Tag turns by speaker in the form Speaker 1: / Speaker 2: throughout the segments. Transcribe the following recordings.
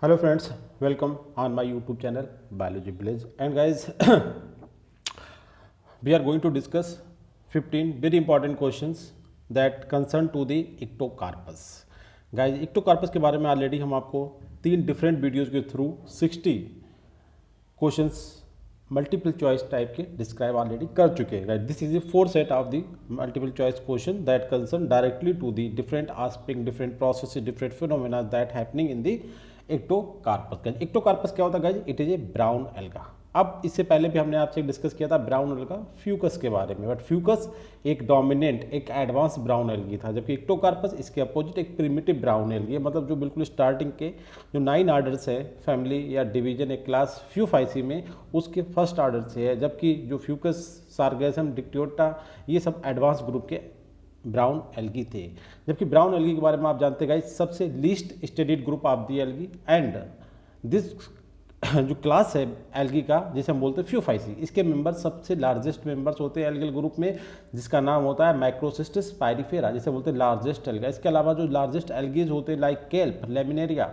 Speaker 1: Hello friends, welcome on my YouTube channel Biology Village. And guys, we are going to discuss 15 very important questions that concern to the ectocarpus. Guys, ectocarpus के बारे में already हम आपको 3 different videos के through 60 questions multiple choice type के describe already कर चुके हैं. Right, this is the fourth set of the multiple choice question that concern directly to the different aspect, different process, different phenomena that happening in the ectocarpus. Ectocarpus क्या होता है guys? It is a brown alga. अब इससे पहले भी हमने आपसे discuss किया था ब्राउन एल्गा फ्यूकस के बारे में, बट फ्यूकस एक डोमिनेंट, एक एडवांस ब्राउन एल्गी था, जबकि एक्टोकार्पस इसके अपोजिट एक प्रिमिटिव ब्राउन एल्गी है. मतलब जो बिल्कुल स्टार्टिंग के जो 9 आर्डर्स है फैमिली या डिवीजन एक क्लास फ्यूफाइसी में, उसके फर्स्ट आर्डर से है, जबकि जो फ्यूकस, सार्गेसम, डिक्टियोटा, ये सब एडवांस ग्रुप के ब्राउन एल्गी थे. जबकि ब्राउन एल्गी के बारे में आप जानते हैं सबसे least studied group of the algae, and this जो क्लास है एल्गी का जिसे हम बोलते हैं फ्यूफाइसी, इसके मेंबर सबसे लार्जेस्ट मेंबर्स होते हैं एल्गल ग्रुप में, जिसका नाम होता है माइक्रोसिस्टिस पायरिफेरा, जिसे बोलते हैं लार्जेस्ट एल्गा. इसके अलावा जो लार्जेस्ट एल्गीज होते हैं लाइक केल्प, लेमिनेरिया,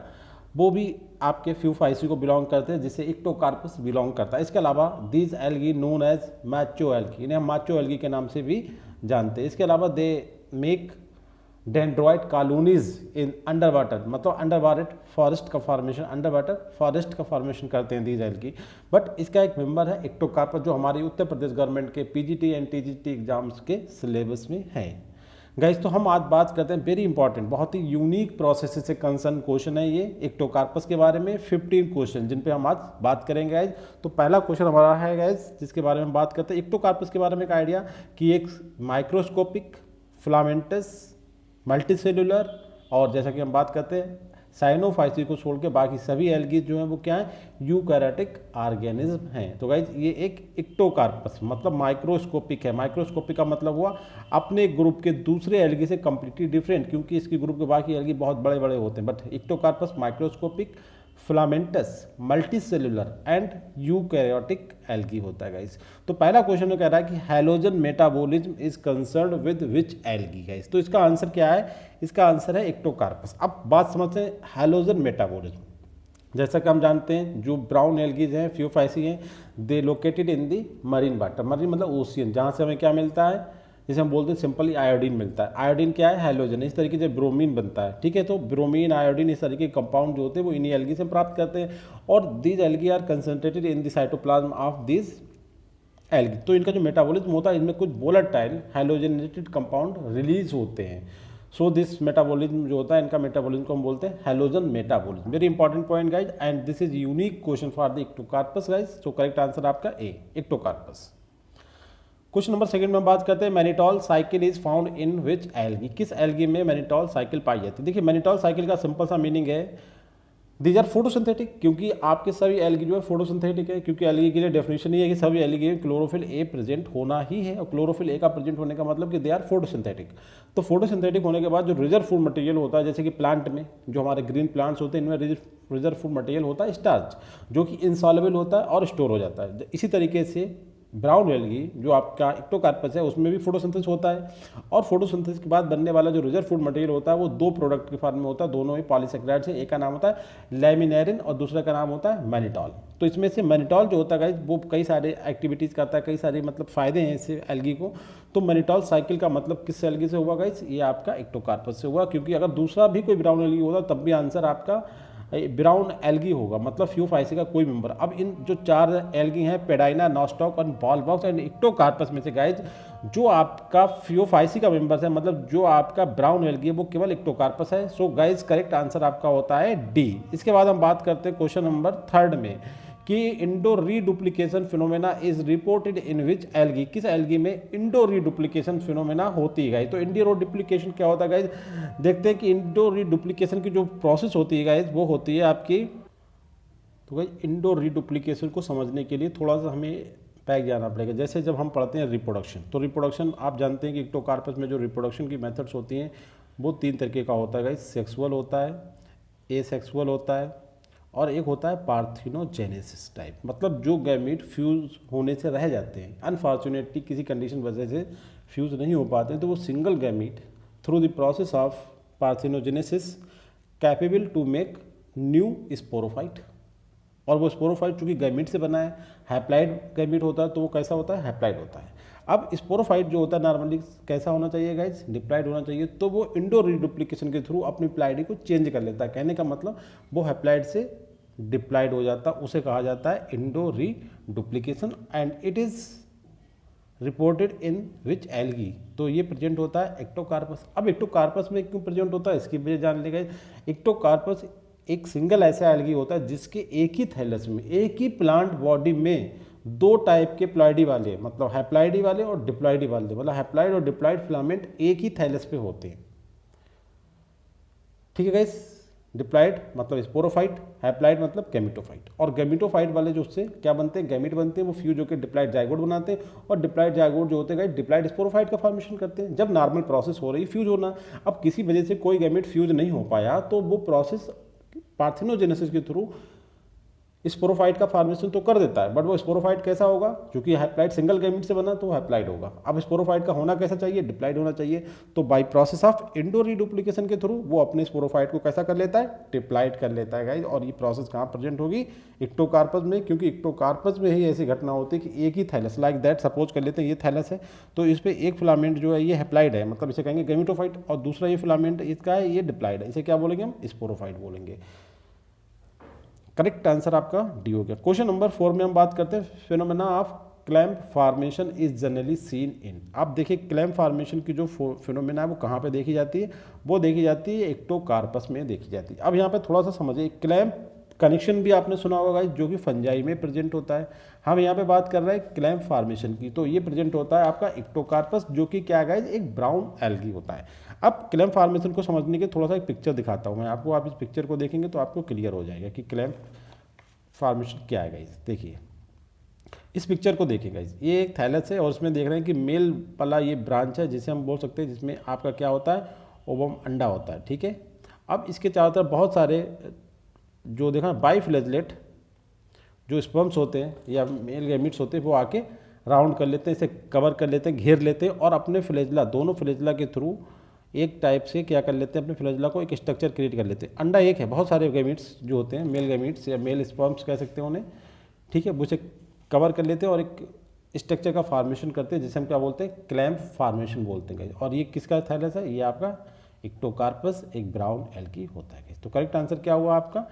Speaker 1: वो भी आपके फ्यूफाइसी को बिलोंग करते हैं, जिसे इक्टोकार्पस बिलोंग करता है. इसके अलावा these algae known as macho algae, इन्हें हम माचो एल्गी के नाम से भी जानते हैं. इसके अलावा they make dendroid colonies in under water, मतलब अंडर वाटर फॉरेस्ट का फॉर्मेशन, अंडर वाटर फॉरेस्ट का फॉर्मेशन करते हैं दीज एल्गी. बट इसका एक मेंबर है इक्टोकार्पस, जो हमारी उत्तर प्रदेश गवर्नमेंट के पीजीटी एंड टीजीटी एग्जाम्स के सिलेबस में है. गाइज, तो हम आज बात करते हैं वेरी इंपॉर्टेंट, बहुत ही यूनिक प्रोसेस से कंसर्न क्वेश्चन है ये एक्टोकार्पस के बारे में. 15 क्वेश्चन जिन पे हम आज बात करेंगे गाइज. तो पहला क्वेश्चन हमारा है गाइज, जिसके बारे में बात करते हैं एक्टोकार्पस के बारे में एक आइडिया कि एक माइक्रोस्कोपिक, फिलामेंटस, मल्टीसेलुलर, और जैसा कि हम बात करते हैं साइनोफाइसी को छोड़ के बाकी सभी एल्गी जो हैं वो क्या है, यूकैरियोटिक ऑर्गेनिज्म हैं. तो गाइज ये एक इक्टोकार्पस मतलब माइक्रोस्कोपिक है. माइक्रोस्कोपिक का मतलब हुआ अपने ग्रुप के दूसरे एल्गी से कंप्लीटली डिफरेंट, क्योंकि इसके ग्रुप के बाकी एल्गी बहुत बड़े बड़े होते हैं. But Ectocarpus microscopic, filamentous, multicellular and eukaryotic algae होता है गाइस. तो पहला क्वेश्चन में कह रहा है कि halogen metabolism is concerned with which algae guys. तो इसका आंसर क्या है? इसका आंसर है एक्टोकार्पस. अब बात समझते हैं हैलोजन मेटाबॉलिज्म. जैसा कि हम जानते हैं जो ब्राउन एल्गीज हैं, फ्यूफाइसी हैं, they located in the marine water. Marine मतलब ओशियन, जहाँ से हमें क्या मिलता है, जिसे हम बोलते हैं सिंपली आयोडीन मिलता है. आयोडीन क्या है? हैलोजन. इस तरीके से ब्रोमीन बनता है. ठीक है, तो ब्रोमीन, आयोडीन, इस तरीके के कंपाउंड जो होते हैं वो इन्हीं एल्गी से प्राप्त करते हैं, और these algae are concentrated in the cytoplasm of these algae. तो इनका जो मेटाबॉलिज्म होता है, इनमें कुछ वोलेटाइल हैलोजनेटेड कंपाउंड रिलीज होते हैं. सो दिस मेटाबॉलिज्म जो होता है, इनका मेटाबॉलिज्म को हम बोलते हैं halogen metabolism. Very important point guys, and this is unique question for the Ectocarpus guys. So correct answer आपका A, Ectocarpus. Question number second में बात करते हैं mannitol cycle is found in which algae. किस एल्गी में mannitol cycle पाई जाती है? देखिए, मैनिटॉल साइकिल का सिंपल सा मीनिंग है दीज आर फोटोसिंथेटिक, क्योंकि आपके सभी एल्गी जो है फोटोसिंथेटिक है, क्योंकि एल्गी के लिए डेफिनेशन ये है कि सभी एल्गी में क्लोरोफिल ए प्रेजेंट होना ही है, और क्लोरोफिल ए का प्रेजेंट होने का मतलब कि दे आर फोटोसिंथेटिक. तो फोटोसिंथेटिक होने के बाद जो रिजर्व फूड मटेरियल होता है, जैसे कि प्लांट में जो हमारे ग्रीन प्लांट्स होते हैं, इनमें रिजर्व फूड मटेरियल होता है स्टार्च, जो कि इनसॉल्युबल होता है और स्टोर हो जाता है. इसी तरीके से ब्राउन एल्गी जो आपका इक्टोकार्पस है, उसमें भी फोटोसिंथेसिस होता है, और फोटोसिंथेसिस के बाद बनने वाला जो रिजर्व फूड मटेरियल होता है वो 2 प्रोडक्ट के फॉर्म में होता है, दोनों ही पॉलीसेकेराइड से. एक का नाम होता है लेमिनेरिन और दूसरे का नाम होता है मैनिटॉल. तो इसमें से मैनिटॉल जो होता है गाइस, वो कई सारे एक्टिविटीज़ करता है, कई सारे मतलब फ़ायदे हैं इससे एल्गी को. तो मैनिटॉल साइकिल का मतलब किस एल्गी से हुआ गाइस? ये आपका इक्टोकार्पस से हुआ, क्योंकि अगर दूसरा भी कोई ब्राउन एल्गी होता तब भी आंसर आपका ब्राउन एल्गी होगा, मतलब फ्यूफाइसी का कोई मेंबर. अब इन जो 4 एल्गी हैं, पेडाइना, नॉस्टॉक और बॉलबॉक्स एंड इक्टोकार्पस में से गाइज जो आपका फ्यूफाइसी का मेंबर है, मतलब जो आपका ब्राउन एल्गी है, वो केवल इक्टोकार्पस है. सो गाइज करेक्ट आंसर आपका होता है डी. इसके बाद हम बात करते हैं क्वेश्चन नंबर 3 में कि endoreduplication phenomena is reported in which algae. किस एल्गी में इंडो रीडुप्लीकेशन फिनोमेना होती है? तो इंडो रीडुप्लीकेशन क्या होता है गाइज? देखते हैं कि इंडो रीडुप्लीकेशन की जो प्रोसेस होती है गाइज, वो होती है आपकी. तो गाइज इंडो रीडुप्लीकेशन को समझने के लिए थोड़ा सा हमें बैक जाना पड़ेगा. जैसे जब हम पढ़ते हैं रिप्रोडक्शन, तो रिप्रोडक्शन आप जानते हैं कि इक्टोकार्पस में जो रिप्रोडक्शन की मेथड्स होती हैं वो 3 तरीके का होता है गाइज. सेक्सुअल होता है, एसेक्सुअल होता है, और एक होता है पार्थिनोजेनेसिस टाइप, मतलब जो गैमीट फ्यूज होने से रह जाते हैं, अनफॉर्चुनेटली किसी कंडीशन वजह से फ्यूज नहीं हो पाते हैं, तो वो single gamete through the process of parthenogenesis capable to make new sporophyte, और वो स्पोरोफाइट चूंकि गैमीट से बना है, हैप्लाइड गैमीट होता है, तो वो कैसा होता है, हैप्लाइड होता है। अब स्पोरोफाइट जो होता है नॉर्मली कैसा होना चाहिए गाइज, डिप्लाइड होना चाहिए, तो वो इंडो रीडुप्लीकेशन के थ्रू अपनी प्लाइडी को चेंज कर लेता है। कहने का मतलब वो हैप्लाइड से डिप्लाइड हो जाता है, उसे कहा जाता है endoreduplication, and it is reported in which algae. तो ये प्रेजेंट होता है एक्टोकार्पस। अब एक्टोकार्पस में क्यों प्रेजेंट होता है, इसकी वजह जान लेगा। एक्टोकार्पस एक सिंगल ऐसा एल्गी होता है जिसके एक ही थैलस में, एक ही प्लांट बॉडी में दो टाइप के प्लाइडी वाले, मतलब हैप्लाइडी वाले और डिप्लाइडी वाले, मतलब हैप्लाइड और डिप्लाइड फिलामेंट एक ही थैलस पे होते हैं। ठीक है गाइस, डिप्लाइड मतलब स्पोरोफाइट, हैप्लाइड मतलब गैमेटोफाइट। और गैमेटोफाइट वाले जो उससे क्या बनते हैं, गैमेट बनते हैं, वो फ्यूज होकर डिप्लाइड जाइगोट बनाते हैं, और डिप्लाइड जाइगोट जो होते हैं डिप्लाइड स्पोरोफाइट का फॉर्मेशन करते हैं। जब नॉर्मल प्रोसेस हो रही फ्यूज होना, अब किसी वजह से कोई गैमेट फ्यूज नहीं हो पाया, तो वो प्रोसेस पार्थेनोजेनेसिस के थ्रू स्पोरोफाइट का फॉर्मेशन तो कर देता है, बट वो स्पोरोफाइट कैसा होगा, क्योंकि हैप्लाइड सिंगल गैमेट से बना तो हैप्लाइड होगा। अब स्पोरोफाइट का होना कैसा चाहिए, डिप्लाइड होना चाहिए। तो by process of Indo reduplication के थ्रू वो अपने स्पोरोफाइट को कैसा कर लेता है, डिप्लाइड कर लेता है गाइज। और ये प्रोसेस कहाँ प्रेजेंट होगी, एक्टोकार्पस में, क्योंकि एक्टोकार्पस में ही ऐसी घटना होती है कि एक ही थैलस, लाइक दैट सपोज कर लेते हैं ये थैलस है, तो इस पर एक फिलामेंट जो है ये हैप्लाइड है, मतलब इसे कहेंगे गैमेटोफाइट, और दूसरा ये फिलामेंट इसका है ये डिप्लाइड है, इसे क्या बोलेंगे हम, स्पोरोफाइट बोलेंगे। करेक्ट आंसर आपका डी हो गया। क्वेश्चन नंबर 4 में हम बात करते हैं phenomena of clamp formation is generally seen in. आप देखिए क्लैम्प फॉर्मेशन की जो फिनोमेना है वो कहाँ पे देखी जाती है, वो देखी जाती है एक्टोकार्पस में देखी जाती है। अब यहाँ पे थोड़ा सा समझिए, क्लैम्प कनेक्शन भी आपने सुना होगा जो कि फंजाई में प्रेजेंट होता है। हम यहाँ पे बात कर रहे हैं क्लैम्प फॉर्मेशन की, तो ये प्रेजेंट होता है आपका एक्टोकार्पस, जो कि क्या गाइज एक ब्राउन एल्गी होता है। अब क्लैम्प फॉर्मेशन को समझने के थोड़ा सा एक पिक्चर दिखाता हूँ मैं आपको, आप इस पिक्चर को देखेंगे तो आपको क्लियर हो जाएगा कि क्लैम्प फॉर्मेशन क्या है गाइज। देखिए इस पिक्चर को देखिए गाइज, ये एक थैलस है और उसमें देख रहे हैं कि मेल वाला ये ब्रांच है, जिसे हम बोल सकते हैं, जिसमें आपका क्या होता है, ओवम अंडा होता है। ठीक है, अब इसके चारों तरफ बहुत सारे जो देखा बाइफ्लैजलेट जो स्पर्म्स होते हैं या मेल गैमीट्स होते हैं, वो आके राउंड कर लेते हैं, इसे कवर कर लेते हैं, घेर लेते हैं, और अपने फ्लैजला, दोनों फ्लैजला के थ्रू एक टाइप से क्या कर लेते हैं, अपने फ्लैजला को एक स्ट्रक्चर क्रिएट कर लेते हैं। अंडा एक है, बहुत सारे गैमीट्स जो होते हैं, मेल गैमीट्स या मेल स्पर्म्स कह सकते हैं उन्हें। ठीक है, वो उसे कवर कर लेते हैं और एक स्ट्रक्चर का फॉर्मेशन करते हैं, जिसे हम क्या बोलते हैं, क्लैम्प फॉर्मेशन बोलते हैं। और ये किसका थैलस है, ये आपका एक्टोकार्पस एक ब्राउन एल्गी होता है। तो करेक्ट आंसर क्या हुआ आपका,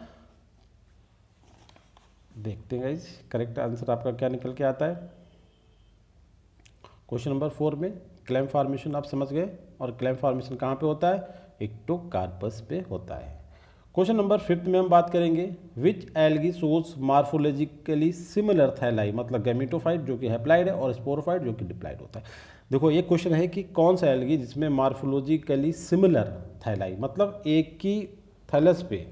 Speaker 1: देखते हैं गाइज करेक्ट आंसर आपका क्या निकल के आता है। क्वेश्चन नंबर 4 में क्लैम्प फॉर्मेशन आप समझ गए, और क्लैम्प फॉर्मेशन कहाँ पे होता है, एक्टोकार्पस पे होता है। क्वेश्चन नंबर 5 में हम बात करेंगे विच एल्गी शोज मार्फोलॉजिकली सिमिलर थैलाई, मतलब गैमेटोफाइट जो कि हैप्लाइड है, और स्पोरोफाइट जो कि डिप्लाइड होता है। देखो ये क्वेश्चन है कि कौन सा एल्गी जिसमें मार्फोलॉजिकली सिमिलर थैलाई, मतलब एक ही थैलस पे,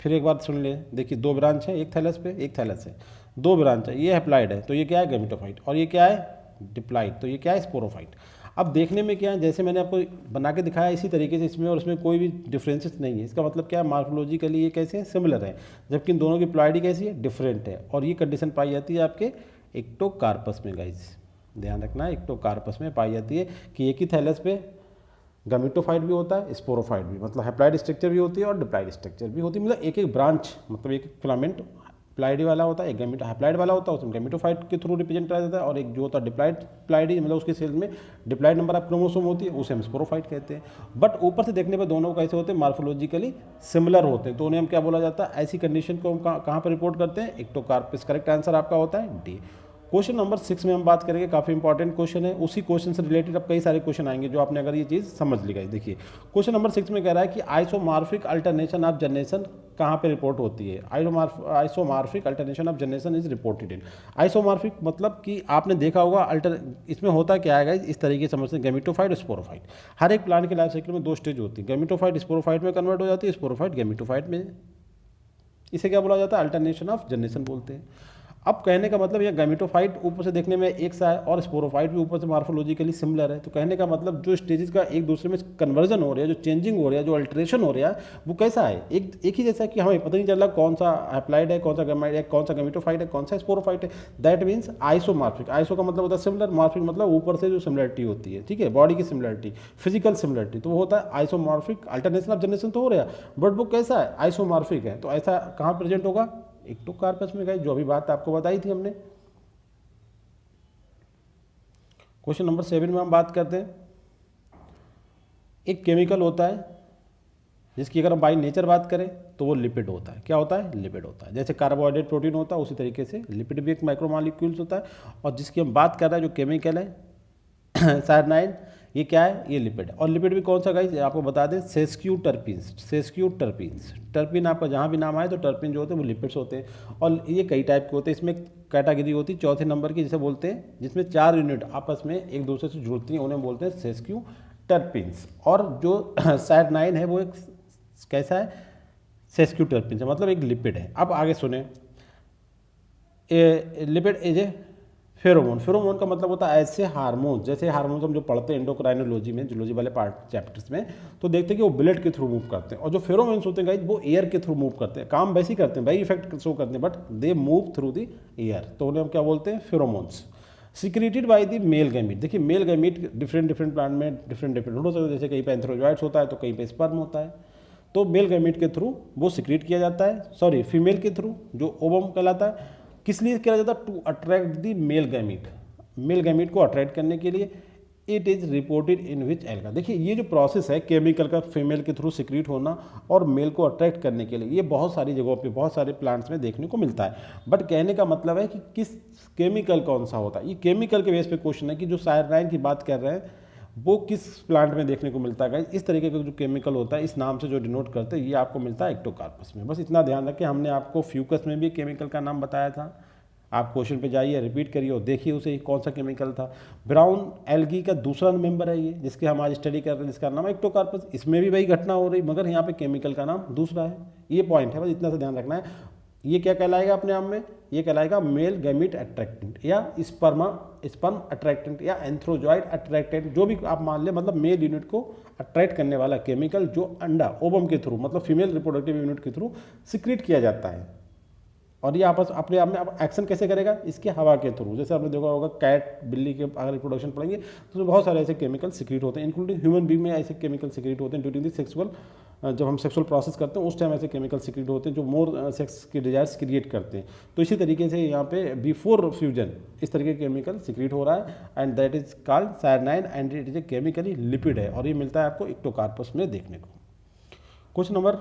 Speaker 1: फिर एक बार सुन ले, देखिए दो ब्रांच है, एक थैलस पे एक थैलस है, दो ब्रांच है, ये हैप्लाइड है तो ये क्या है गैमेटोफाइट, और ये क्या है डिप्लाइड तो ये क्या है स्पोरोफाइट। अब देखने में क्या है, जैसे मैंने आपको बना के दिखाया इसी तरीके से इसमें, और इसमें कोई भी डिफरेंसेस नहीं है। इसका मतलब क्या है, मार्फोलॉजिकली ये कैसे हैं, सिमिलर है, जबकि इन दोनों की प्लाइडी कैसी है, डिफरेंट है। और ये कंडीशन पाई जाती है आपके एक्टोकार्पस में गाइज, ध्यान रखना है, एक्टोकार्पस में पाई जाती है कि एक ही थैलस पे गैमेटोफाइट भी होता है, स्पोरोफाइट भी, मतलब हैप्लाइड स्ट्रक्चर भी होती है और डिप्लाइड स्ट्रक्चर भी होती है, मतलब एक एक ब्रांच, मतलब एक फिलामेंट प्लाइडी वाला होता है, एक गैमेटो हैप्लाइड वाला होता है, उसमें गैमेटोफाइट के थ्रू रिप्रेजेंट किया जाता है, और एक जो होता है डिप्लाइड प्लाइडी, मतलब उसके सेल में डिप्लाइड नंबर ऑफ क्रोमोसोम होती है, उसे हम स्पोरोफाइट कहते हैं। बट ऊपर से देखने पर दोनों कैसे होते हैं, मार्फोलॉजिकली सिमिलर होते हैं, तो उन्हें हम क्या बोला जाता है, ऐसी कंडीशन को हम कहाँ पर रिपोर्ट करते हैं, एक्टोकार्पस। करेक्ट आंसर आपका होता है डी। क्वेश्चन नंबर 6 में हम बात करेंगे, काफ़ी इंपॉर्टेंट क्वेश्चन है, उसी क्वेश्चन से रिलेटेड अब कई सारे क्वेश्चन आएंगे जो आपने अगर ये चीज़ समझ ली गई। देखिए क्वेश्चन नंबर 6 में कह रहा है कि आइसोमॉर्फिक अल्टरनेशन ऑफ जनरेशन कहाँ पे रिपोर्ट होती है, isomorphic alternation of generation is reported in. Isomorphic मतलब कि आपने देखा होगा इसमें होता क्या है गाइस, इस तरीके से समझते हैं, गैमेटोफाइट और स्पोरोफाइट। हर एक प्लांट के लाइफ साइकिल में दो स्टेज होती है, गैमेटोफाइट स्पोरोफाइट में कन्वर्ट हो जाती है, स्पोरोफाइट गैमेटोफाइट में, इसे क्या बोला जाता है, अल्टरनेशन ऑफ जनरेशन बोलते हैं। अब कहने का मतलब ये गैमेटोफाइट ऊपर से देखने में एक सा है और स्पोरोफाइट भी ऊपर से मार्फोलॉजिकली सिमिलर है। तो कहने का मतलब जो स्टेजेस का एक दूसरे में कन्वर्जन हो रहा है, जो चेंजिंग हो रहा है, जो अल्ट्रेशन हो रहा है, वो कैसा है, एक ही जैसा कि हमें पता नहीं चल रहा कौन सा हैप्लाइड है, कौन सा गैमेट है, कौन सा गैमेटोफाइट है, कौन सा स्पोरोफाइट है। That means आइसोमार्फिक। आइसो का मतलब होता है सिमिलर, मार्फिक मतलब ऊपर से जो सिमिलरिटी होती है, ठीक है, बॉडी की सिमिलरिटी, फिजिकल सिमिलरिटी, तो वो होता है आइसोमार्फिक। अल्टरनेशन ऑफ जनरेशन तो हो रहा है बट वो कैसा है, आइसोमार्फिक है। तो ऐसा कहाँ प्रेजेंट होगा, इक्टोकार्पस में। जो अभी बात आपको बताई थी हमने। क्वेश्चन नंबर 7 में हम बात करते हैं, एक केमिकल होता है जिसकी अगर हम बाई नेचर बात करें तो वो लिपिड होता है। क्या होता है, लिपिड होता है। जैसे कार्बोहाइड्रेट प्रोटीन होता है उसी तरीके से लिपिड भी एक माइक्रोमॉलिक्यूल्स होता है। और जिसकी हम बात कर रहे हैं जो केमिकल है सायनाइड, ये क्या है, ये लिपिड है। और लिपिड भी कौन सा गाइस, आपको बता दें, sesqui terpenes. Sesqui terpenes, terpene आपका जहाँ भी नाम आए तो टर्पीन जो होते हैं वो लिपिड्स होते हैं। और ये कई टाइप के होते हैं। इसमें कैटेगरी होती है चौथे नंबर की, जिसे बोलते हैं, जिसमें 4 यूनिट आपस में एक दूसरे से जुड़ती हैं, उन्हें बोलते हैं सेस्क्यू टर्पीन्स। और जो सायनाइड है वो एक कैसा है, सेस्क्यू टर्पीन्स है, मतलब एक लिपिड है। अब आगे सुने, lipid is a pheromone. Pheromone का मतलब होता है ऐसे हार्मोन, जैसे हार्मोन हम जो पढ़ते हैं एंडोक्राइनोलॉजी में, जूलॉजी वाले पार्ट चैप्टर्स में, तो देखते हैं कि वो ब्लड के थ्रू मूव करते हैं। और जो फेरोमोन्स होते हैं गाइस वो एयर के थ्रू मूव करते हैं। काम वैसे ही करते हैं, वही इफेक्ट शो करते हैं, but they move through the air, तो उन्हें हम क्या बोलते हैं, pheromones. Secreted by the male gamete. देखिए मेल गैमीट डिफरेंट प्लांट में डिफरेंट हो सकता है। जैसे कहीं पे एंथ्रोजॉइड्स होता है तो कहीं पे स्पर्म होता है। तो मेल गैमीट के थ्रू वो सिक्रीट किया जाता है, सॉरी फीमेल के थ्रू जो ओवम कहलाता है। किस लिए किया जाता है, to attract the male gamete. Male gamete को अट्रैक्ट करने के लिए। It is reported in which alga. देखिए ये जो प्रोसेस है केमिकल का फीमेल के थ्रू सिक्रीट होना और मेल को अट्रैक्ट करने के लिए, ये बहुत सारी जगहों पे बहुत सारे प्लांट्स में देखने को मिलता है। बट कहने का मतलब है कि किस केमिकल कौन सा होता है, ये केमिकल के बेस पे क्वेश्चन है कि जो सायनाइड की बात कर रहे हैं वो किस प्लांट में देखने को मिलता है। इस तरीके का जो केमिकल होता है इस नाम से जो डिनोट करते हैं ये आपको मिलता है इक्टोकार्पस में। बस इतना ध्यान रखें। हमने आपको फ्यूकस में भी केमिकल का नाम बताया था। आप क्वेश्चन पे जाइए, रिपीट करिए और देखिए उसे कौन सा केमिकल था। ब्राउन एल्गी का दूसरा मेंबर है ये, जिसके हम आज स्टडी कर रहे हैं, जिसका नाम है इक्टोकार्पस। इसमें भी वही घटना हो रही, मगर यहाँ पे केमिकल का नाम दूसरा है। ये पॉइंट है, बस इतना सा ध्यान रखना है। ये क्या कहलाएगा अपने आप में, ये कहलाएगा मेल गैमीट अट्रैक्टेंट या स्पर्म अट्रैक्टेंट या एंथ्रोजॉइड अट्रैक्टेंट, जो भी आप मान ले, मतलब मेल यूनिट को अट्रैक्ट करने वाला केमिकल जो अंडा ओवम के थ्रू, मतलब फीमेल रिप्रोडक्टिव यूनिट के थ्रू सिक्रीट किया जाता है। और ये आपस अपने आप में एक्शन कैसे करेगा, इसके हवा के थ्रू। जैसे आपने देखा होगा कैट बिल्ली के अगर रिप्रोडक्शन पढ़ेंगे तो बहुत सारे ऐसे केमिकल सिक्रीट होते हैं, इंक्लूडिंग ह्यूमन बींग में ऐसे केमिकल सिक्रीट होते हैं ड्यूरिंग द सेक्सुअल। जब हम सेक्सुअल प्रोसेस करते हैं उस टाइम ऐसे केमिकल सिक्रीट होते हैं जो मोर सेक्स की डिजायर्स क्रिएट करते हैं। तो इसी तरीके से यहाँ पे बिफोर फ्यूजन इस तरीके का केमिकल सिक्रीट हो रहा है and that is called cyanide and it is A chemically lipid है। और ये मिलता है आपको इक्टोकार्पस में देखने को। क्वेश्चन नंबर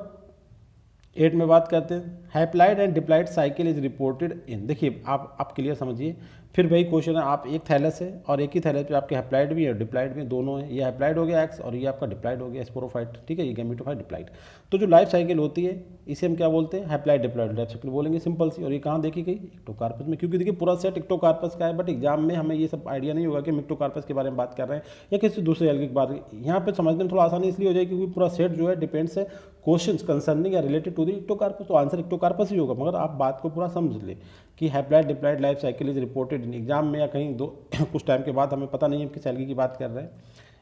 Speaker 1: 8 में बात करते हैं, haploid and diploid cycle is reported इन। देखिए आप क्लियर समझिए, फिर वही क्वेश्चन है, आप एक थैलस है और एक ही थैलस पे आपके हैप्लाइड भी है डिप्लाइड भी, दोनों है। ये हैप्लाइड हो गया एक्स और ये आपका डिप्लाइड हो गया स्पोरोफाइट, ठीक है, ये गैमेटोफाइट डिप्लाइड। तो जो लाइफ साइकिल होती है इसे हम क्या बोलते हैं, हैप्लाइड डिप्लाइड लाइफ साइकिल बोलेंगे, सिंपल सी। और ये कहाँ देखी गई, इक्टोकार्पस में, क्योंकि देखिए पूरा सेट इक्टोकार्पस का है। बट एग्जाम में हमें ये सब आइडिया नहीं होगा कि हम इक्टोकार्पस के बारे में बात कर रहे हैं या किसी दूसरे एल्गी की बात। यहाँ पे समझने में थोड़ा आसानी इसलिए हो जाएगी क्योंकि पूरा सेट जो है डिपेंड्स है क्वेश्चंस कंसर्निंग या रिलेटेड टू द इक्टोकार्पस, तो आंसर इक्टोकार्पस ही होगा। मगर आप बात को पूरा समझ ले कि haploid diploid life cycle is reported in exam में, या कहीं कुछ टाइम के बाद, हमें पता नहीं है किस एल्गी की बात कर रहे हैं,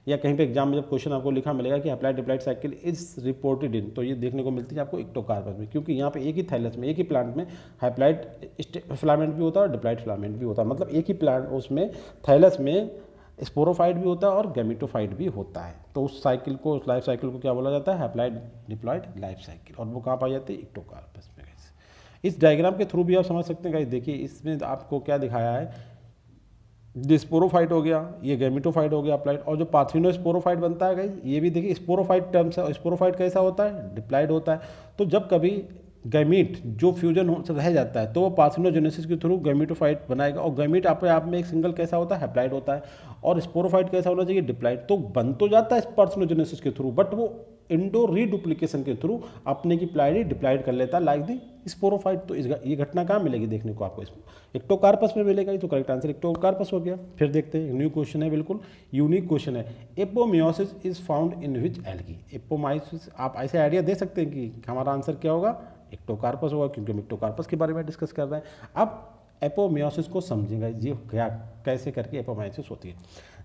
Speaker 1: या कहीं पे एग्जाम में जब क्वेश्चन आपको लिखा मिलेगा कि haploid diploid cycle is reported इन, तो ये देखने को मिलती है आपको इक्टोकार्पस में। क्योंकि यहाँ पे एक ही थैलस में, एक ही प्लांट में हैप्लाइड फिलामेंट भी होता है और डिप्लाइड फिलामेंट भी होता है। मतलब एक ही प्लांट उसमें थैलस में स्पोरोफाइट भी होता है और गैमेटोफाइट भी होता है। तो उस साइकिल को, उस लाइफ साइकिल को क्या बोला जाता है, हैप्लाइड डिप्लॉइड लाइफ साइकिल। और वो कहाँ पाई जाती है, इक्टोकार्पस में। इस डायग्राम के थ्रू भी आप समझ सकते हैं गाइस। देखिए इसमें आपको क्या दिखाया है, स्पोरोफाइट हो गया, ये गैमेटोफाइट हो गया अप्लाइड, और जो पाथरीनो स्पोरोफाइट बनता है गाइस, ये भी देखिए स्पोरोफाइट टर्म्स है। स्पोरोफाइट कैसा होता है, डिप्लाइड होता है। तो जब कभी गैमीट जो फ्यूजन रह जाता है तो वो पार्थेनोजेनेसिस के थ्रू गैमेटोफाइट बनाएगा, और गैमीट अपने आप में एक सिंगल कैसा होता है, हैप्लाइड होता है। और स्पोरोफाइट कैसा होना चाहिए, डिप्लाइड। तो बन तो जाता है पार्थेनोजेनेसिस के थ्रू, बट वो इंडो रीडुप्लीकेशन के थ्रू अपने की प्लाइड डिप्लाइड कर लेता है लाइक दी स्पोरोफाइट। तो ये घटना कहाँ मिलेगी देखने को आपको, इसमें इक्टोकार्पस में मिलेगा। ये तो करेक्ट आंसर इक्टोकार्पस हो गया। फिर देखते हैं, न्यू क्वेश्चन है, बिल्कुल यूनिक क्वेश्चन है। Apomeiosis is found in which algae. Apomeiosis, आप ऐसे आइडिया दे सकते हैं कि हमारा आंसर क्या होगा, इक्टोकार्पस होगा, क्योंकि हम इक्टोकार्पस के बारे में डिस्कस कर रहे हैं। अब एपोमियोसिस को समझेंगे जी क्या कैसे करके एपोमियोसिस होती है।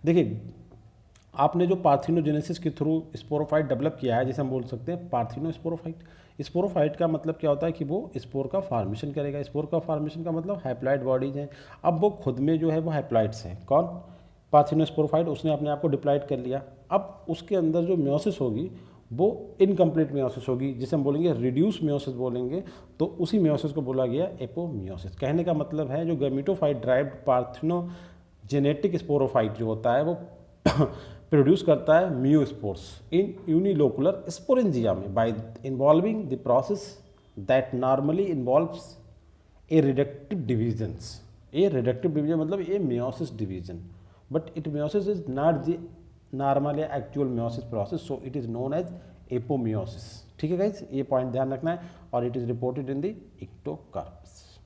Speaker 1: देखिए आपने जो पार्थिनोजेनेसिस के थ्रू स्पोरोफाइट डेवलप किया है, जैसे हम बोल सकते हैं पार्थिनोस्पोरोफाइट। स्पोरोफाइट का मतलब क्या होता है कि वो स्पोर का फॉर्मेशन करेगा। स्पोर का फॉर्मेशन का मतलब हैप्लॉइड बॉडीज हैं। अब वो खुद में जो है वो हैप्लॉइड्स हैं। कौन? पार्थिनोस्पोरोफाइट। उसने अपने आप को डिप्लॉइड कर लिया। अब उसके अंदर जो म्योसिस होगी वो इनकम्प्लीट म्योसिस होगी, जिसे हम बोलेंगे रिड्यूस म्योसिस बोलेंगे। तो उसी म्योसिस को बोला गया एपोमियोसिस। कहने का मतलब है जो गैमेटोफाइट ड्राइव्ड पार्थिनोजेनेटिक स्पोरोफाइट जो होता है वो प्रोड्यूस करता है म्यूस्पोर्स इन यूनिलोकुलर स्पोरेंजिया में by involving the process that normally involves a reductive divisions. A reductive division मतलब a meiosis division, but it meiosis is not the normal या actual meiosis process, so it is known as apomeiosis. ठीक है guys, ये point ध्यान रखना है। और it is reported in the Ectocarpus.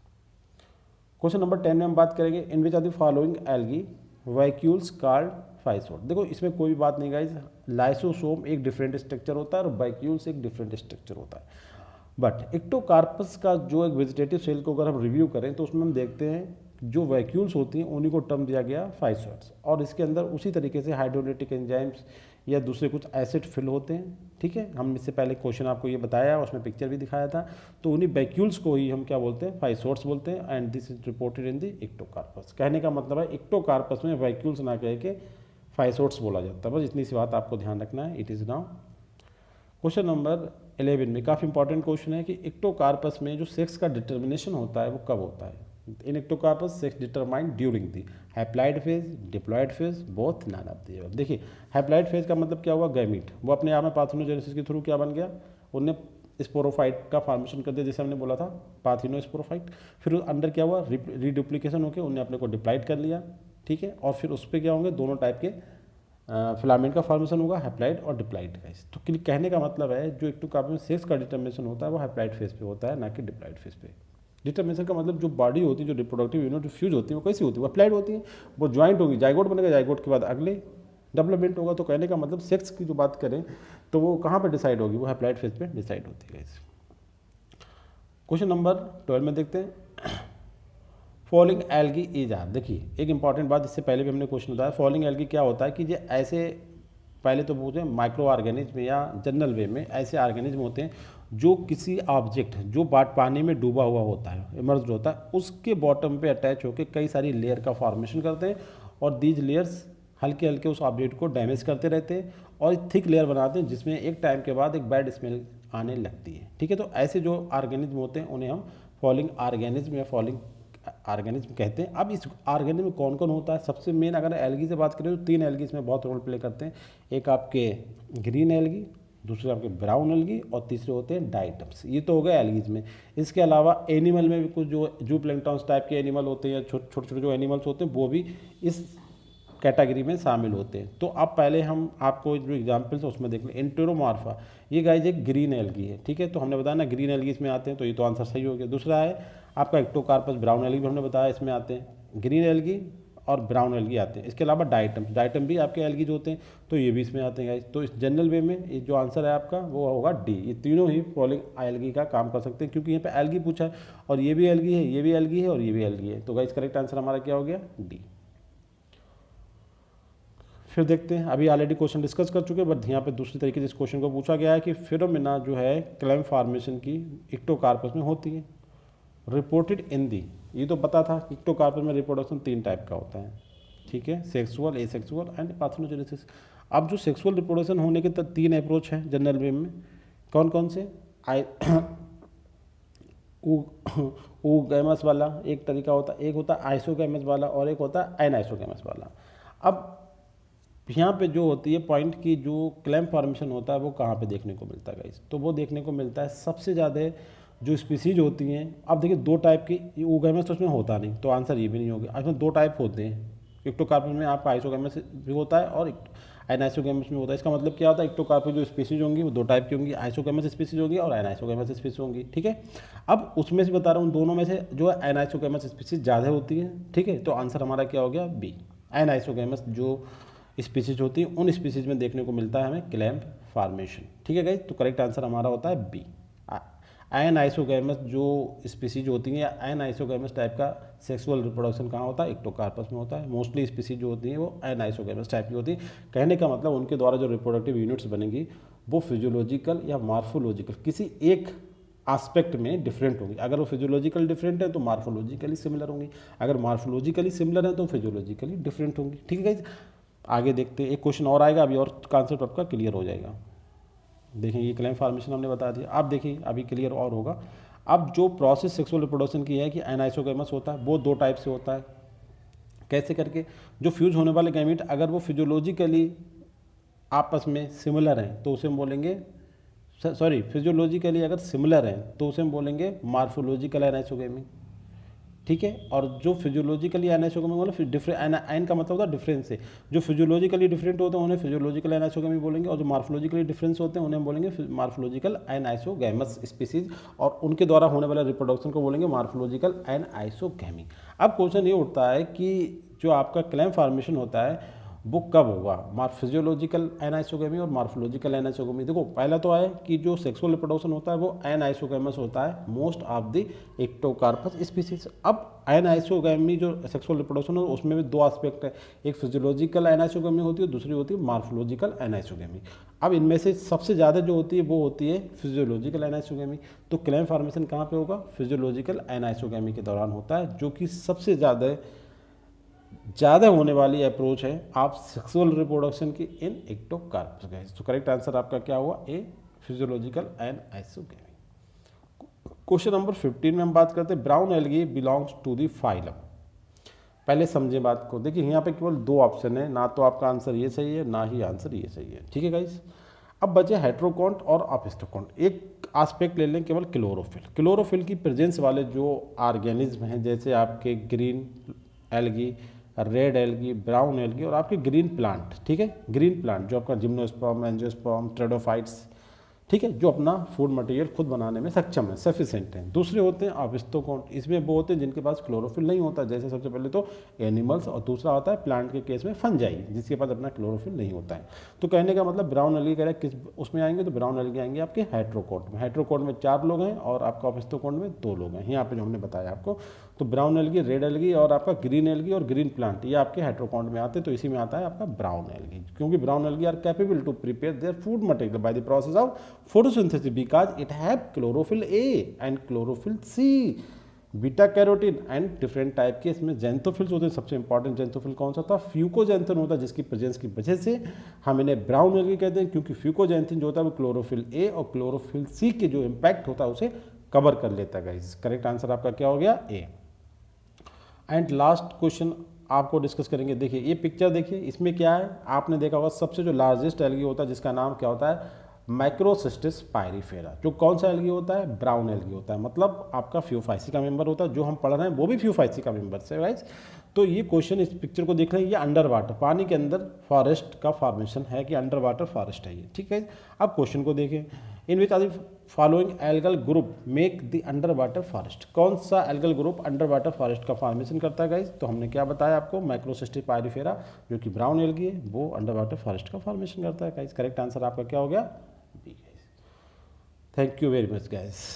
Speaker 1: Question number 10 में हम बात करेंगे in which are the following algae vacuoles called physodes. देखो इसमें कोई भी बात नहीं गाइज, लाइसोसोम एक डिफरेंट स्ट्रक्चर होता है और वैक्यूल्स एक डिफरेंट स्ट्रक्चर होता है। बट इक्टोकार्पस का जो एक वेजिटेटिव सेल को अगर हम रिव्यू करें तो उसमें हम देखते हैं जो वैक्यूल्स होती हैं उन्हीं को टर्म दिया गया फाइसोट्स, और इसके अंदर उसी तरीके से हाइड्रोलिटिक एंजाइम्स या दूसरे कुछ एसिड फिल होते हैं। ठीक है, हम इससे पहले क्वेश्चन आपको ये बताया, उसमें पिक्चर भी दिखाया था। तो उन्हीं वैक्यूल्स को ही हम क्या बोलते हैं? फाइसोट्स बोलते हैं। And this is reported in the Ectocarpus. कहने का मतलब है इक्टोकार्पस में वैक्यूल्स ना कह के फाइसोट्स बोला जाता है। बस इतनी सी बात आपको ध्यान रखना है। It is now question number 11 में काफ़ी इंपॉर्टेंट क्वेश्चन है कि इक्टोकार्पस में जो सेक्स का डिटर्मिनेशन होता है वो कब होता है? In Ectocarpus sex determined during the haploid phase, diploid phase, both none of the above. देखिए हैप्लॉइड फेज का मतलब क्या हुआ? गैमीट वो अपने आप में पार्थिनोजेनेसिस के थ्रू क्या बन गया? उनने स्पोरोफाइट का फॉर्मेशन कर दिया, जैसे हमने बोला था पार्थिनोस्पोरोफाइट। फिर अंदर क्या हुआ? रीडुप्लीकेशन होकर उन्हें अपने को डिप्लॉइड कर लिया। ठीक है, और फिर उस पर क्या होंगे? दोनों टाइप के फिलामेंट का फॉर्मेशन होगा, हैप्लॉइड और डिप्लॉइड का। तो कहने का मतलब है जो इक्टोकार्पस में सेक्स का डिटर्मिनेशन होता है वो हैप्लॉइड फेज पे होता है, ना कि डिप्लॉइड फेज पे। डिटर्मिनेशन का मतलब जो बॉडी होती है, जो रिप्रोडक्टिव यूनिट फ्यूज होती है वो कैसी होती है? वो अप्लाइड होती है, वो ज्वाइंट होगी, जाइगोट बनेगा, जाइगोट के बाद अगले डेवलपमेंट होगा। तो कहने का मतलब सेक्स की जो बात करें तो वो कहाँ पर डिसाइड होगी? वो अप्लाइड फेज पे डिसाइड होती है। क्वेश्चन नंबर 12 में देखते हैं फॉलिंग एल्गी इज आर। देखिए एक इंपॉर्टेंट बात, इससे पहले भी हमने क्वेश्चन बताया। फॉलिंग एल्गी क्या होता है कि जो ऐसे पहले तो पूछे माइक्रो ऑर्गेनिज्म या जनरल वे में ऐसे ऑर्गेनिज्म होते हैं जो किसी ऑब्जेक्ट जो पानी में डूबा हुआ होता है, इमर्ज्ड होता है, उसके बॉटम पे अटैच होकर कई सारी लेयर का फॉर्मेशन करते हैं और दीज लेयर्स हल्के हल्के उस ऑब्जेक्ट को डैमेज करते रहते हैं और थिक लेयर बनाते हैं जिसमें एक टाइम के बाद एक बैड स्मेल आने लगती है। ठीक है, तो ऐसे जो ऑर्गेनिज्म होते हैं उन्हें हम फॉलिंग ऑर्गेनिज्म या फॉलिंग ऑर्गेनिज्म कहते हैं। अब इस ऑर्गेनिज्म में कौन कौन होता है? सबसे मेन अगर एल्गी से बात करें तो 3 एल्गी इसमें बहुत रोल प्ले करते हैं। एक आपके ग्रीन एल्गी, दूसरे आपके ब्राउन एल्गी और तीसरे होते हैं डाइटम्स। ये तो हो गए एल्गीज में। इसके अलावा एनिमल में भी कुछ जो जू प्लैंक्टन्स टाइप के एनिमल होते हैं या छोटे छोटे जो एनिमल्स होते हैं वो भी इस कैटेगरी में शामिल होते हैं। तो अब पहले हम आपको जो एग्जाम्पल्स है उसमें देख लें। एंटेरोमॉर्फा, ये गाइज एक ग्रीन एल्गी है। ठीक है, तो हमने बताया ना ग्रीन एल्गी इसमें आते हैं, तो ये तो आंसर सही हो गया। दूसरा है आपका इक्टोकार्पस, ब्राउन एल्गी भी हमने बताया इसमें आते हैं। ग्रीन एल्गी और ब्राउन एल्गी आते हैं। इसके अलावा डाइटम भी आपके एल्गी जो होते हैं तो ये भी इसमें आते हैं गाइज। तो इस जनरल वे में ये जो आंसर है आपका वो होगा डी। ये तीनों ही फॉलिंग एल्गी का काम कर सकते हैं क्योंकि यहाँ पे एल्गी पूछा है और ये भी एल्गी है, ये भी एल्गी है और ये भी एल्गी है। तो गाइज करेक्ट आंसर हमारा क्या हो गया? डी। फिर देखते हैं, अभी ऑलरेडी क्वेश्चन डिस्कस कर चुके हैं बट यहाँ पे दूसरी तरीके से इस क्वेश्चन को पूछा गया है कि फिनोमेना जो है क्लैम फॉर्मेशन की इक्टोकार्पस में होती है। रिपोर्टेड इन दी, ये तो पता था इक्टोकार्पस में रिप्रोडक्शन 3 टाइप का होता है। ठीक है, सेक्सुअल, एसेक्सुअल एंड पार्थेनोजेनेसिस। अब जो सेक्सुअल रिप्रोडक्शन होने के 3 अप्रोच हैं जनरल वे में, कौन कौन से? गैमस वाला एक तरीका होता है, एक होता है आइसोगैमस वाला और एक होता है एनाइसोगैमस वाला। अब यहाँ पे जो होती है पॉइंट की जो क्लैम फॉर्मेशन होता है वो कहाँ पे देखने को मिलता है गाइस? तो वो देखने को मिलता है सबसे ज़्यादा जो स्पीसीज होती हैं। अब देखिए 2 टाइप की, ओगैमस तो उसमें होता नहीं तो आंसर ये भी नहीं होगा। इसमें 2 टाइप होते हैं। इक्टोकार्पस में आपका आइसोगैमस भी होता है और एनाइसोगैमस में होता है। इसका मतलब क्या होता है? इक्टोकार्पस जो स्पीसीज होंगी वो 2 टाइप की होंगी, आइसोगैमस स्पीसीज होगी और एनाइसोगैमस स्पीसीज होंगी। ठीक है, अब उसमें से बता रहा हूँ दोनों में से जो है एनाइसोगैमस स्पीसीज ज़्यादा होती है। ठीक है, तो आंसर हमारा क्या हो गया? बी। एनाइसोगैमस जो स्पीसीज होती है उन स्पीसीज में देखने को मिलता है हमें क्लैम्प फॉर्मेशन। ठीक है गाइस, तो करेक्ट आंसर हमारा होता है बी। एनाइसोगैमस जो स्पीसीज होती हैं या एनाइसोगैमस टाइप का सेक्सुअल रिप्रोडक्शन कहाँ होता है, इक्टोकार्पस में होता है। मोस्टली स्पीसीज जो होती हैं वो एनाइसोगैमस टाइप की होती है। कहने का मतलब उनके द्वारा जो रिप्रोडक्टिव यूनिट्स बनेंगी वो फिजियोलॉजिकल या मार्फोलॉजिकल किसी एक एस्पेक्ट में डिफरेंट होंगी। अगर वो फिजियोलॉजिकल डिफरेंट है तो मार्फोलॉजिकली सिमिलर होंगी, अगर मार्फोलॉजिकली सिमिलर है तो फिजियोलॉजिकली डिफरेंट होंगी। ठीक है गाइस, आगे देखते हैं, एक क्वेश्चन और आएगा अभी और कॉन्सेप्ट आपका क्लियर हो जाएगा। देखें ये क्लेम फॉर्मेशन हमने बता दिया, आप देखिए अभी क्लियर और होगा। अब जो प्रोसेस सेक्सुअल रिप्रोडक्शन की है कि एनाइसोगैमस होता है वो दो टाइप से होता है। कैसे करके, जो फ्यूज होने वाले गैमीट अगर वो फिजियोलॉजिकली आपस में सिमिलर हैं तो उसे हम बोलेंगे, सॉरी फिजियोलॉजिकली अगर सिमिलर हैं तो उसे हम बोलेंगे मार्फोलॉजिकल एनाइसोगैमी। ठीक है, और जो फिजियोलॉजिकली एनाइसोगैमी मतलब डिफरेंट, एन का मतलब होता है डिफरेंस से, जो फिजियोलॉजिकली डिफरेंट होते हैं उन्हें फिजियोलॉजिकल एनाइसोगैमी बोलेंगे, और जो मार्फोलॉजिकली डिफरेंस होते हैं उन्हें हम बोलेंगे मार्फोलॉजिकल एनाइसोगैमस स्पीसीज, और उनके द्वारा होने वाले रिप्रोडक्शन को बोलेंगे मार्फोलॉजिकल एनाइसोगैमी। अब क्वेश्चन ये उठता है कि जो आपका क्लेम फॉर्मेशन होता है वो कब होगा, फिजियोलॉजिकल एनाइसोगैमी और मार्फोलॉजिकल एनाइसोगैमी। देखो पहला तो है कि जो सेक्सुअल रिप्रोडक्शन होता है वो एनाइसोगैमस होता है मोस्ट ऑफ द इक्टोकार्पस स्पीसीज। अब एनाइसोगैमी जो सेक्सुअल रिप्रोडक्शन है उसमें भी दो एस्पेक्ट है, एक फिजियोलॉजिकल एनाइसोगैमी होती है, दूसरी होती है मार्फोलॉजिकल एनाइसोगैमी। अब इनमें से सबसे ज़्यादा जो होती है वो होती है फिजियोलॉजिकल एनाइसोगैमी। तो क्लेम फॉर्मेशन कहाँ पे होगा, फिजियोलॉजिकल एनाइसोगैमी के दौरान होता है, जो कि सबसे ज़्यादा होने वाली अप्रोच है आप सेक्सुअल रिप्रोडक्शन की इन इक्टोकार्पस गैस। तो करेक्ट आंसर आपका क्या हुआ, A physiological anisogamy. Question number 15 में हम बात करते हैं brown algae belongs to the phylum. पहले समझे बात को, देखिए यहाँ पे केवल दो ऑप्शन है, ना तो आपका आंसर ये सही है ना ही आंसर ये सही है। ठीक है गाइस, अब बचे हेट्रोकॉन्ट और अपिस्टोकॉन्ट। एक एस्पेक्ट ले लें केवल क्लोरोफिल। क्लोरोफिल की प्रेजेंस वाले जो ऑर्गेनिज्म हैं जैसे आपके green algae, red algae, brown algae और आपके ग्रीन प्लांट। ठीक है, ग्रीन प्लांट जो आपका जिम्नोस्पर्म, एंजियोस्पर्म, ट्रेडोफाइट्स, ठीक है, जो अपना फूड मटेरियल खुद बनाने में सक्षम है, सफिशिएंट हैं। दूसरे होते हैं अपिस्टोकॉन्ट, इसमें वो होते हैं जिनके पास क्लोरोफिल नहीं होता, जैसे सबसे पहले तो एनिमल्स, और दूसरा होता है प्लांट के केस में फंजाई, जिसके पास अपना क्लोरोफिल नहीं होता है। तो कहने का मतलब ब्राउन एल्गी कह रहा है किस उसमें आएंगे, तो ब्राउन एल्गी आएंगे आपके हेट्रोकॉन्ट में। हेट्रोकॉन्ट में 4 लोग हैं और आपका अपिस्टोकॉन्ट में 2 लोग हैं, यहाँ पे जो हमने बताया आपको। तो ब्राउन एल्गी, रेड एल्गी और आपका ग्रीन एल्गी और ग्रीन प्लांट ये आपके हेट्रोकॉन्ट में आते हैं। तो इसी में आता है आपका ब्राउन एल्गी, क्योंकि brown algae are capable to prepare their food material by the process of photosynthesis because it have chlorophyll A and chlorophyll C, beta carotene and different type के इसमें जेंथोफिल्स होते हैं। सबसे इंपॉर्टेंट जेंथोफिल कौन सा था, fucoxanthin होता है, जिसकी प्रेजेंस की वजह से हम इन्हें ब्राउन एल्गी कहते हैं, क्योंकि फ्यूकोजेंथिन जो होता है वो क्लोरोफिल ए और क्लोरोफिल सी के जो इम्पैक्ट होता है उसे कवर कर लेता है गाइस। करेक्ट आंसर आपका क्या हो गया, ए। एंड लास्ट क्वेश्चन आपको डिस्कस करेंगे। देखिए ये पिक्चर देखिए, इसमें क्या है, आपने देखा होगा सबसे जो लार्जेस्ट एल्गी होता है जिसका नाम क्या होता है, माइक्रोसिस्टिस पायरीफेरा। जो कौन सा एल्गी होता है, ब्राउन एल्गी होता है, मतलब आपका फ्यूफाइसी का मेंबर होता है। जो हम पढ़ रहे हैं वो भी फ्यूफाइसी का मेंबर है गाइस। तो ये क्वेश्चन, इस पिक्चर को देख रहे हैं, ये अंडर वाटर, पानी के अंदर फॉरेस्ट का फॉर्मेशन है कि अंडर वाटर फॉरेस्ट है ये। ठीक है, अब क्वेश्चन को देखें, in which are the following algal group make the under water forest. कौन सा algal group under water forest का फॉर्मेशन करता है गाइस, तो हमने क्या बताया आपको, माइक्रोसिस्टिस पायरीफेरा जो कि ब्राउन एल्गी है वो अंडर वाटर फॉरेस्ट का फॉर्मेशन करता है गाइस। करेक्ट आंसर आपका क्या हो गया, B guys. Thank you very much guys.